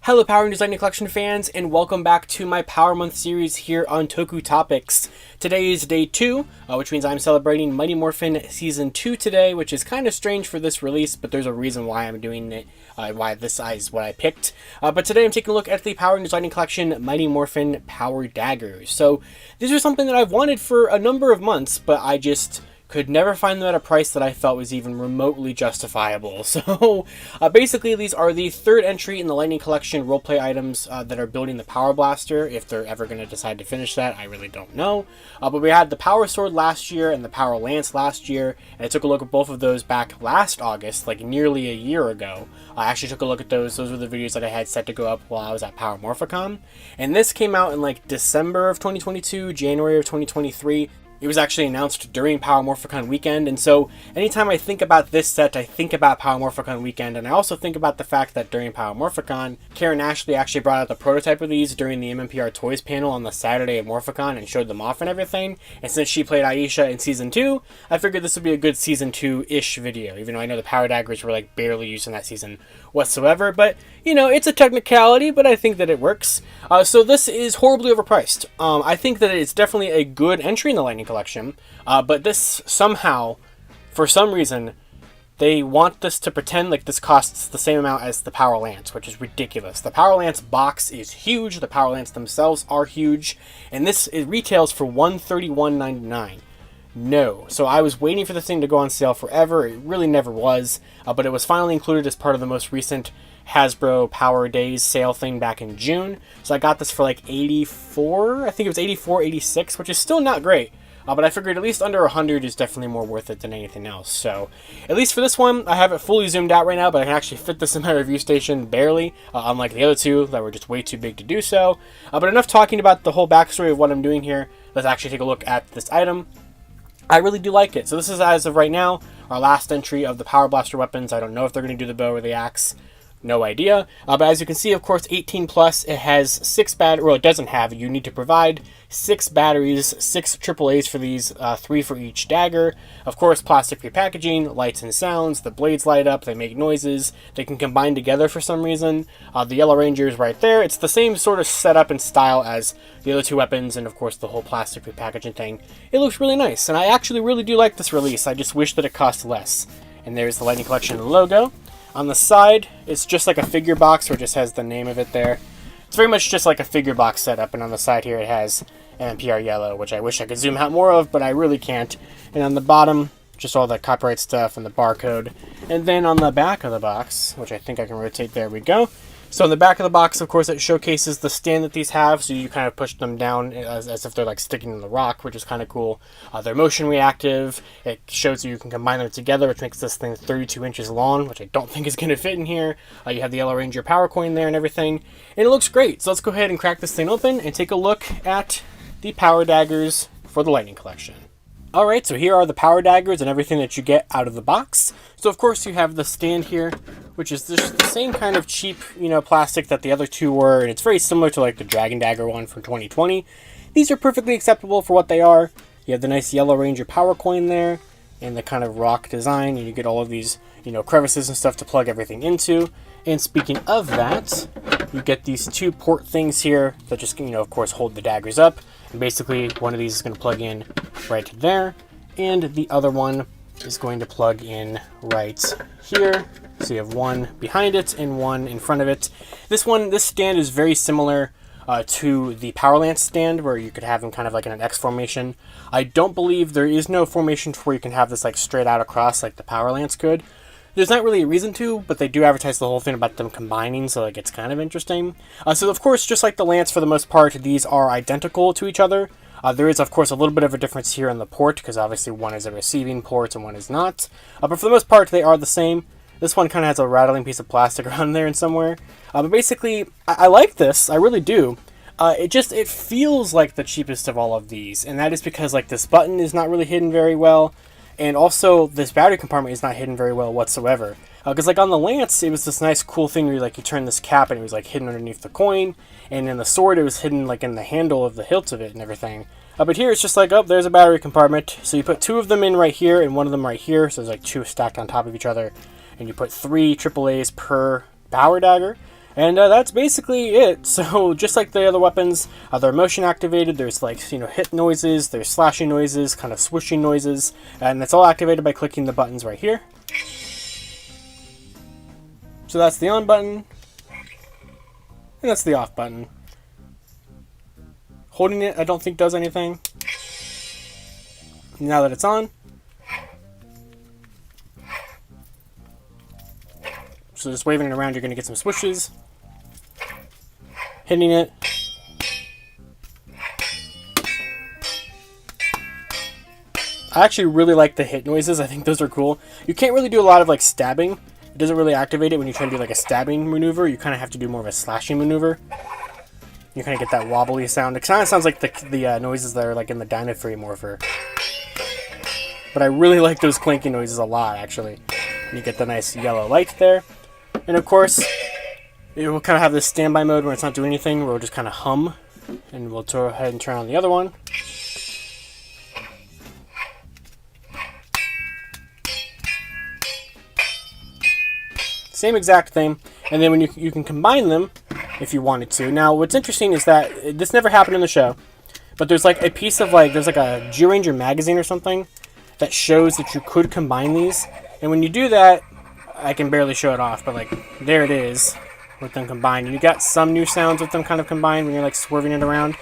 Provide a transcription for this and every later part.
Hello Power Rangers Lightning Collection fans, and welcome back to my Power Month series here on Toku Topics. Today is day 2, which means I'm celebrating Mighty Morphin Season 2 today, which is kind of strange for this release, but there's a reason why I'm doing it, why this is what I picked. But today I'm taking a look at the Power Rangers Lightning Collection Mighty Morphin Power Daggers. So these are something that I've wanted for a number of months, but I just could never find them at a price that I felt was even remotely justifiable. So basically these are the third entry in the Lightning Collection roleplay items that are building the Power Blaster. If they're ever going to decide to finish that, I really don't know. But we had the Power Sword last year and the Power Lance last year, and I took a look at both of those back last August, like nearly a year ago. I actually took a look at those. Those were the videos that I had set to go up while I was at Power Morphicon. And this came out in like December of 2022, January of 2023. It was actually announced during Power Morphicon weekend, and so anytime I think about this set, I think about Power Morphicon weekend, and I also think about the fact that during Power Morphicon, Karen Ashley actually brought out the prototype of these during the MMPR Toys panel on the Saturday of Morphicon and showed them off and everything, and since she played Aisha in Season 2, I figured this would be a good Season 2-ish video, even though I know the Power Daggers were like barely used in that season whatsoever, but you know, it's a technicality, but I think that it works. So this is horribly overpriced. I think that it's definitely a good entry in the Lightning Collection, but this somehow, for some reason, they want this to pretend like this costs the same amount as the Power Lance, which is ridiculous. The Power Lance box is huge, the Power Lance themselves are huge, and this it retails for $131.99. No. So I was waiting for this thing to go on sale forever. It really never was, but it was finally included as part of the most recent Hasbro Power Days sale thing back in June. So I got this for like 84, I think it was 84, 86, which is still not great. But I figured at least under 100 is definitely more worth it than anything else. So at least for this one, I have it fully zoomed out right now, but I can actually fit this in my review station barely, unlike the other two that were just way too big to do so. But enough talking about the whole backstory of what I'm doing here. Let's actually take a look at this item. I really do like it. So this is, as of right now, our last entry of the Power Blaster weapons. I don't know if they're going to do the bow or the axe. No idea. But as you can see, of course, 18 plus, it has 6 batteries. Well, it doesn't have. You need to provide 6 batteries, 6 AAAs for these, 3 for each dagger. Of course, plastic-free packaging, lights and sounds. The blades light up. They make noises. They can combine together for some reason. The Yellow Ranger is right there. It's the same sort of setup and style as the other two weapons, and of course the whole plastic-free packaging thing. It looks really nice, and I actually really do like this release. I just wish that it cost less. And there's the Lightning Collection logo. On the side, it's just like a figure box where it just has the name of it there. It's very much just like a figure box setup, and on the side here it has MMPR yellow, which I wish I could zoom out more of, but I really can't. And on the bottom, just all the copyright stuff and the barcode. And then on the back of the box, which I think I can rotate, there we go. So in the back of the box, of course, it showcases the stand that these have, so you kind of push them down as if they're like sticking in the rock, which is kind of cool. They're motion reactive. It shows you can combine them together, which makes this thing 32 inches long, which I don't think is going to fit in here. You have the Yellow Ranger power coin there and everything, and it looks great. So let's go ahead and crack this thing open and take a look at the Power Daggers for the Lightning Collection. Alright, so here are the Power Daggers and everything that you get out of the box. So of course you have the stand here, which is just the same kind of cheap, plastic that the other two were, and it's very similar to like the Dragon Dagger one from 2020. These are perfectly acceptable for what they are. You have the nice Yellow Ranger power coin there, and the kind of rock design, and you get all of these, crevices and stuff to plug everything into. And speaking of that, you get these 2 port things here that just, of course, hold the daggers up. And basically, one of these is going to plug in right there, and the other one is going to plug in right here. So you have one behind it and one in front of it. This stand is very similar to the Power Lance stand, where you could have them kind of like in an X formation. I don't believe there is no formation where you can have this like straight out across like the Power Lance could. There's not really a reason to, but they do advertise the whole thing about them combining, so like it's kind of interesting. So of course, just like the Lance for the most part, these are identical to each other. There is of course a little bit of a difference here on the port, because obviously one is a receiving port and one is not. But for the most part, they are the same. This one kind of has a rattling piece of plastic around there and somewhere. But basically, I like this. I really do. It feels like the cheapest of all of these, and that is because like this button is not really hidden very well. And also, this battery compartment is not hidden very well whatsoever. Because like on the Lance, it was this nice cool thing where you turn this cap and it was like hidden underneath the coin. And in the sword, it was hidden like in the handle of the hilt of it and everything. But here it's just like, oh, there's a battery compartment. So you put 2 of them in right here and 1 of them right here. So there's like 2 stacked on top of each other. And you put 3 AAAs per Power Dagger. And that's basically it. So just like the other weapons, they're motion activated. There's like, you know, hit noises, there's slashing noises, kind of swooshing noises, and it's all activated by clicking the buttons right here. So that's the on button, and that's the off button. Holding it, I don't think does anything. Now that it's on, so just waving it around, you're going to get some swooshes. Hitting it. I actually really like the hit noises. I think those are cool. You can't really do a lot of like stabbing. It doesn't really activate it when you try to do like a stabbing maneuver. You kind of have to do more of a slashing maneuver. You kind of get that wobbly sound. It kind of sounds like the noises that are like in the Dino-Free Morpher. But I really like those clanky noises a lot, actually. You get the nice yellow light there. And of course, it will kind of have this standby mode where it's not doing anything, where we'll just kind of hum. And we'll go ahead and turn on the other one. Same exact thing. And then when you can combine them if you wanted to. Now, what's interesting is that this never happened in the show, but there's like a piece of like, there's like a G-Ranger magazine or something that shows that you could combine these. And when you do that, I can barely show it off, but like, there it is with them combined. And you got some new sounds with them kind of combined when you're like swerving it around.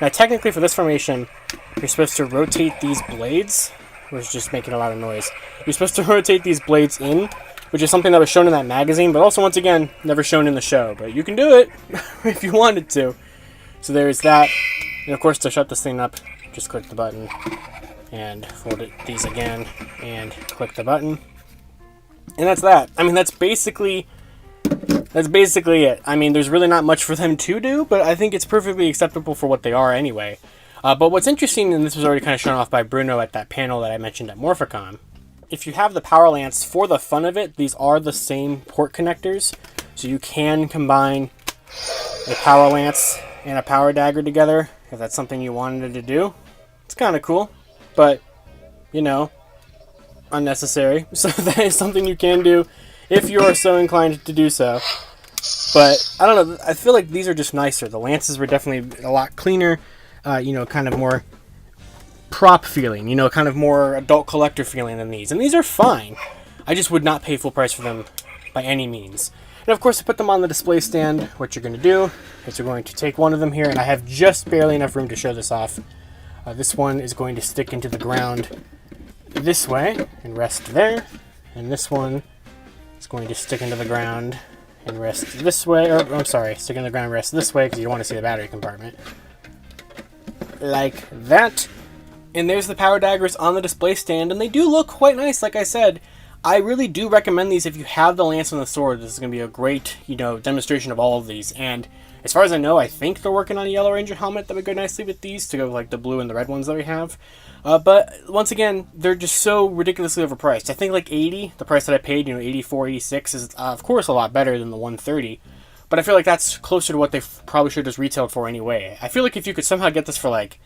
Now, technically for this formation, you're supposed to rotate these blades, which is just making a lot of noise. You're supposed to rotate these blades in, which is something that was shown in that magazine, but also, once again, never shown in the show. But you can do it if you wanted to. So there's that. And of course, to shut this thing up, just click the button and fold these again and click the button. And that's that. I mean, that's basically it. I mean, there's really not much for them to do, but I think it's perfectly acceptable for what they are anyway. But what's interesting, and this was already kind of shown off by Bruno at that panel that I mentioned at Morphicon, if you have the power lance, for the fun of it, these are the same port connectors. So you can combine a power lance and a power dagger together if that's something you wanted to do. It's kind of cool, but, you know, unnecessary. So that is something you can do if you are so inclined to do so. But, I don't know, I feel like these are just nicer. The lances were definitely a lot cleaner, you know, kind of more prop feeling, you know, kind of more adult collector feeling than these. And these are fine. I just would not pay full price for them by any means. And of course, to put them on the display stand, what you're going to do is you're going to take one of them here, and I have just barely enough room to show this off. This one is going to stick into the ground this way and rest there. And this one is going to stick into the ground and rest this way. Or, I'm sorry, stick in the ground and rest this way because you don't want to see the battery compartment. Like that. And there's the power daggers on the display stand, and they do look quite nice, like I said. I really do recommend these if you have the lance and the sword. This is going to be a great, you know, demonstration of all of these. And as far as I know, I think they're working on a Yellow Ranger helmet that would go nicely with these, to go with, like, the blue and the red ones that we have. But, once again, they're just so ridiculously overpriced. I think, like, 80, the price that I paid, you know, 84, 86, is, of course, a lot better than the 130. But I feel like that's closer to what they probably should have just retailed for anyway. I feel like if you could somehow get this for, like,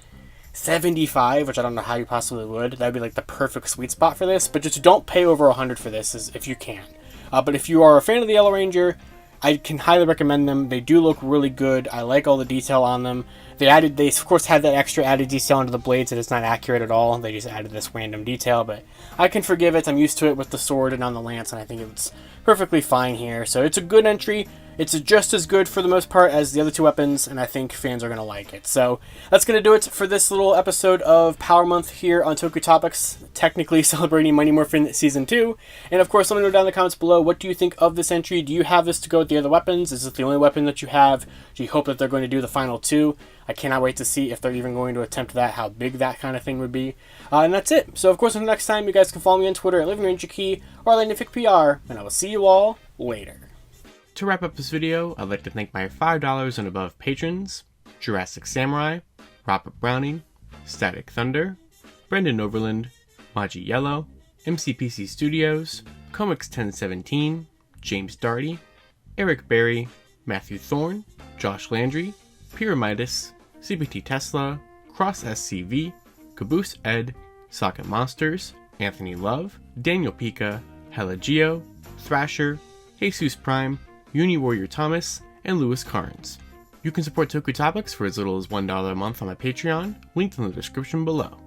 75, which I don't know how you possibly would, that'd be like the perfect sweet spot for this. But just don't pay over 100 for this, if you can. But if you are a fan of the Yellow Ranger, I can highly recommend them. They do look really good. I like all the detail on them. They of course had that extra added detail onto the blades that is not accurate at all. They just added this random detail, but I can forgive it. I'm used to it with the sword and on the lance, and I think it's perfectly fine here. So it's a good entry. It's just as good for the most part as the other two weapons, and I think fans are going to like it. So that's going to do it for this little episode of Power Month here on Toku Topics, technically celebrating Mighty Morphin Season 2. And of course, let me know down in the comments below, what do you think of this entry? Do you have this to go with the other weapons? Is this the only weapon that you have? Do you hope that they're going to do the final two? I cannot wait to see if they're even going to attempt that, how big that kind of thing would be. And that's it. So of course, until next time, you guys can follow me on Twitter at LivingRangerKey or MMPR, and I will see you all later. To wrap up this video, I'd like to thank my $5 and above patrons: Jurassic Samurai, Robert Browning, Static Thunder, Brendan Overland, Maji Yellow, MCPC Studios, Comics 1017, James Darty, Eric Berry, Matthew Thorne, Josh Landry, Pyramidus, CBT Tesla, Cross SCV, Caboose Ed, Socket Monsters, Anthony Love, Daniel Pika, Hella Geo, Thrasher, Jesus Prime, Uni Warrior Thomas, and Louis Carnes. You can support Toku Topics for as little as $1 a month on my Patreon, linked in the description below.